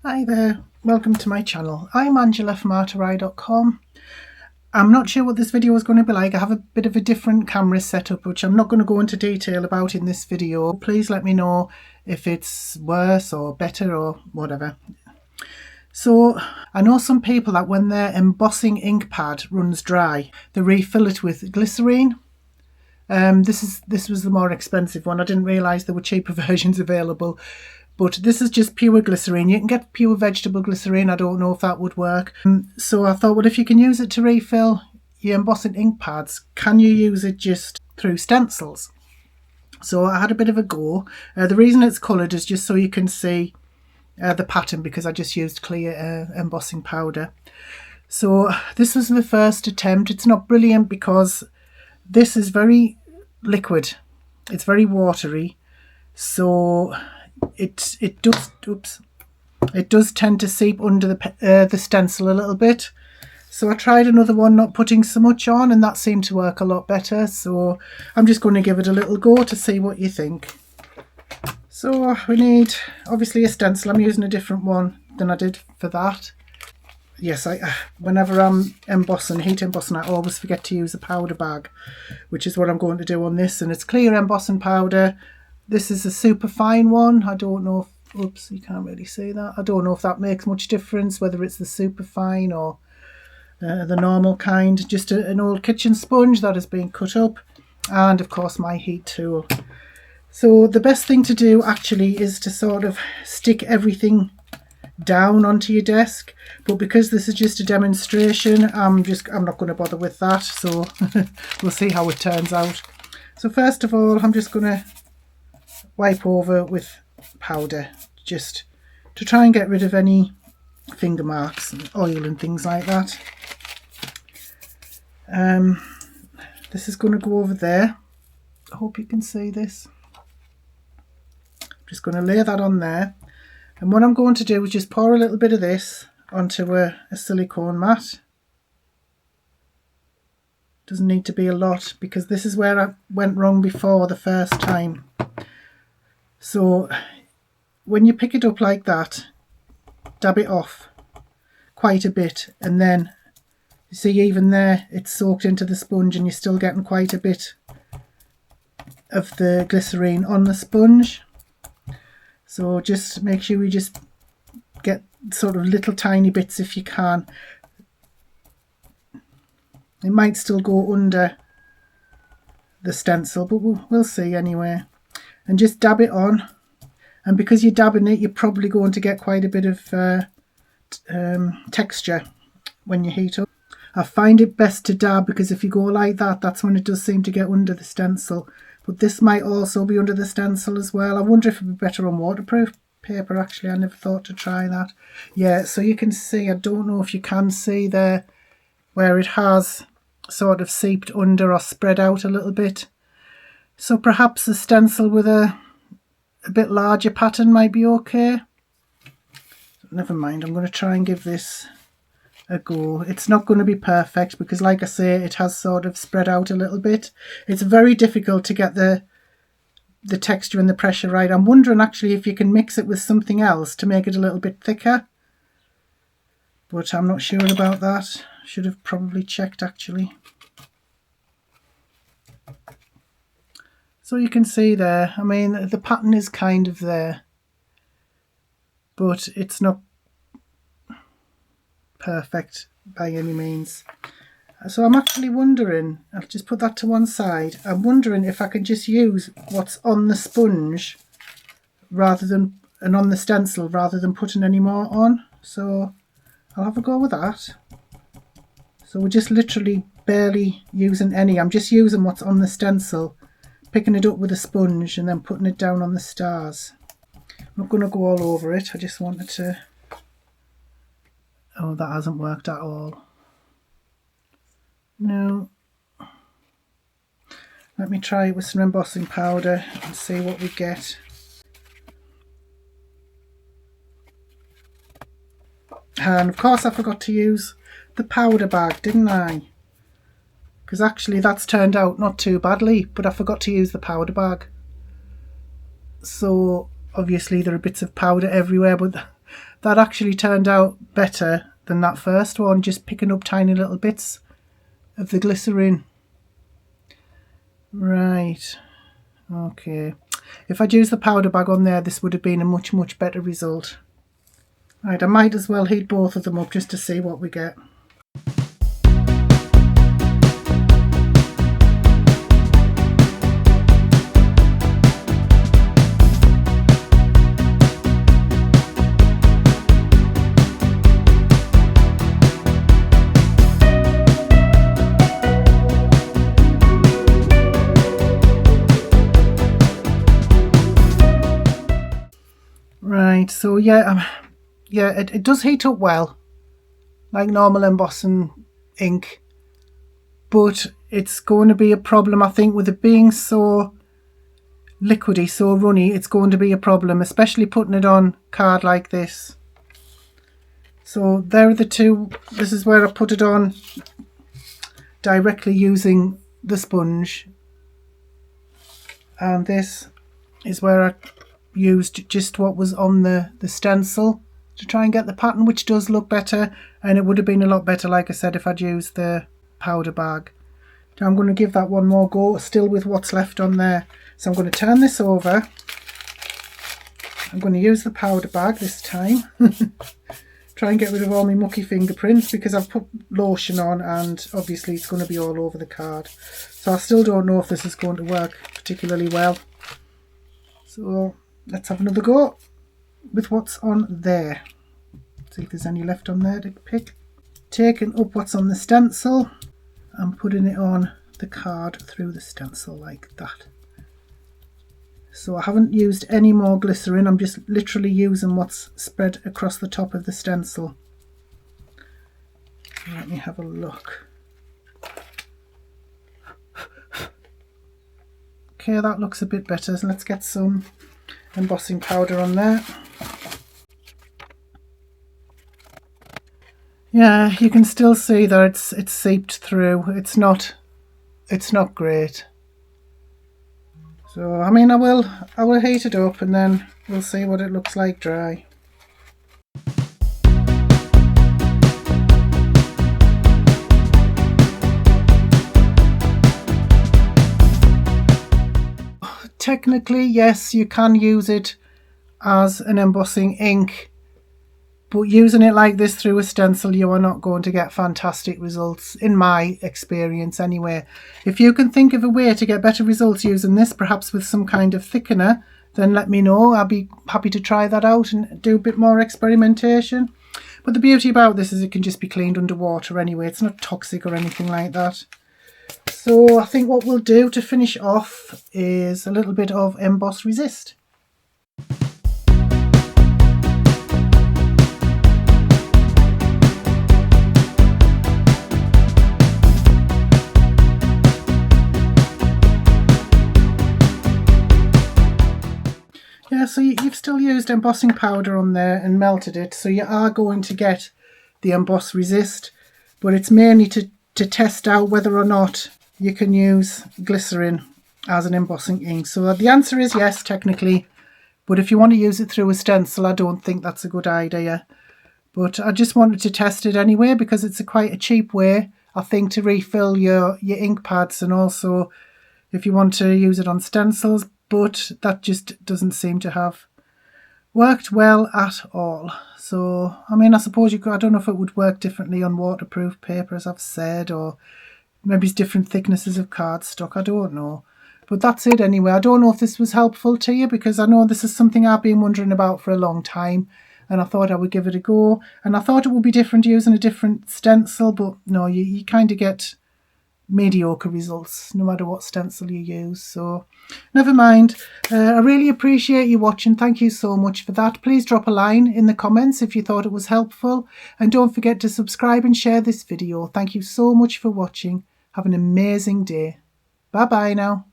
Hi there, welcome to my channel. I'm Angela from artery.com. I'm not sure what this video is going to be like. I have a bit of a different camera setup which I'm not going to go into detail about in this video. Please let me know if it's worse or better or whatever. So I know some people that when their embossing ink pad runs dry, they refill it with glycerine. This was the more expensive one. I didn't realise there were cheaper versions available. But this is just pure glycerine. You can get pure vegetable glycerine. I don't know if that would work. So I thought, well, if you can use it to refill your embossing ink pads, can you use it just through stencils? So I had a bit of a go. The reason it's coloured is just so you can see the pattern, because I just used clear embossing powder. So this was the first attempt. It's not brilliant because this is very liquid. It's very watery. So it does tend to seep under the stencil a little bit. So I tried another one, not putting so much on, and that seemed to work a lot better. So I'm just going to give it a little go to see what you think. So we need obviously a stencil. I'm using a different one than I did for that. Yes, whenever I'm embossing, heat embossing, I always forget to use a powder bag, which is what I'm going to do on this. And it's clear embossing powder. This is a super fine one. I don't know if, oops, you can't really see that. I don't know if that makes much difference, whether it's the super fine or the normal kind. Just an old kitchen sponge that has been cut up. And of course my heat tool. So the best thing to do actually is to sort of stick everything down onto your desk. But because this is just a demonstration, I'm not going to bother with that. So we'll see how it turns out. So first of all, I'm just going to wipe over with powder just to try and get rid of any finger marks and oil and things like that. This is going to go over there. I hope you can see this. I'm just going to lay that on there, and what I'm going to do is just pour a little bit of this onto a silicone mat. Doesn't need to be a lot, because this is where I went wrong before the first time. So when you pick it up like that, dab it off quite a bit, and then you see even there it's soaked into the sponge and you're still getting quite a bit of the glycerine on the sponge. So just make sure you just get sort of little tiny bits if you can. It might still go under the stencil, but we'll see anyway. And just dab it on, and because you're dabbing it, you're probably going to get quite a bit of texture when you heat up. I find it best to dab, because if you go like that, that's when it does seem to get under the stencil. But this might also be under the stencil as well. I wonder if it would be better on waterproof paper. Actually, I never thought to try that. Yeah, so you can see, I don't know if you can see there where it has sort of seeped under or spread out a little bit. So perhaps a stencil with a bit larger pattern might be okay. Never mind, I'm going to try and give this a go. It's not going to be perfect because, like I say, it has sort of spread out a little bit. It's very difficult to get the texture and the pressure right. I'm wondering actually if you can mix it with something else to make it a little bit thicker. But I'm not sure about that. Should have probably checked actually. So you can see there, I mean, the pattern is kind of there, but it's not perfect by any means. So I'm actually wondering, I'll just put that to one side, I'm wondering if I can just use what's on the sponge rather than, and on the stencil, rather than putting any more on. So I'll have a go with that. So we're just literally barely using any, I'm just using what's on the stencil, picking it up with a sponge and then putting it down on the stars. I'm not going to go all over it, I just wanted to... Oh, that hasn't worked at all. No. Let me try it with some embossing powder and see what we get. And of course I forgot to use the powder bag, didn't I? Because actually that's turned out not too badly, but I forgot to use the powder bag. So obviously there are bits of powder everywhere, but that actually turned out better than that first one, just picking up tiny little bits of the glycerine. Right, okay. If I'd used the powder bag on there, this would have been a much better result. Right, I might as well heat both of them up just to see what we get. Right, so yeah, it does heat up well, like normal embossing ink, but it's going to be a problem, I think, with it being so liquidy, so runny. It's going to be a problem, especially putting it on card like this. So there are the two. This is where I put it on directly using the sponge, and this is where I used just what was on the stencil to try and get the pattern, which does look better, and it would have been a lot better, like I said, if I'd used the powder bag. Now I'm going to give that one more go, still with what's left on there. So I'm going to turn this over. I'm going to use the powder bag this time. Try and get rid of all my mucky fingerprints, because I've put lotion on and obviously it's going to be all over the card. So I still don't know if this is going to work particularly well. So let's have another go with what's on there. See if there's any left on there to pick. Taking up what's on the stencil and putting it on the card through the stencil like that. So I haven't used any more glycerin, I'm just literally using what's spread across the top of the stencil. Let me have a look. Okay, that looks a bit better, so let's get some embossing powder on there. Yeah, you can still see that it's seeped through. It's not great. So I mean, I will heat it up and then we'll see what it looks like dry. Technically, yes, you can use it as an embossing ink, but using it like this through a stencil, you are not going to get fantastic results, in my experience anyway. If you can think of a way to get better results using this, perhaps with some kind of thickener, then let me know. I'll be happy to try that out and do a bit more experimentation. But the beauty about this is it can just be cleaned underwater anyway. It's not toxic or anything like that. So I think what we'll do to finish off is a little bit of Emboss Resist. Yeah, so you've still used embossing powder on there and melted it, so you are going to get the Emboss Resist, but it's mainly to test out whether or not you can use glycerin as an embossing ink. So the answer is yes, technically, but if you want to use it through a stencil, I don't think that's a good idea. But I just wanted to test it anyway, because it's quite a cheap way, I think, to refill your ink pads, and also if you want to use it on stencils, but that just doesn't seem to have worked well at all. So, I mean, I suppose you could, I don't know if it would work differently on waterproof paper, as I've said, or maybe it's different thicknesses of cardstock, I don't know. But that's it anyway. I don't know if this was helpful to you, because I know this is something I've been wondering about for a long time, and I thought I would give it a go. And I thought it would be different using a different stencil, but no, you kind of get mediocre results no matter what stencil you use. So never mind. I really appreciate you watching. Thank you so much for that. Please drop a line in the comments if you thought it was helpful, and don't forget to subscribe and share this video. Thank you so much for watching. Have an amazing day. Bye bye now.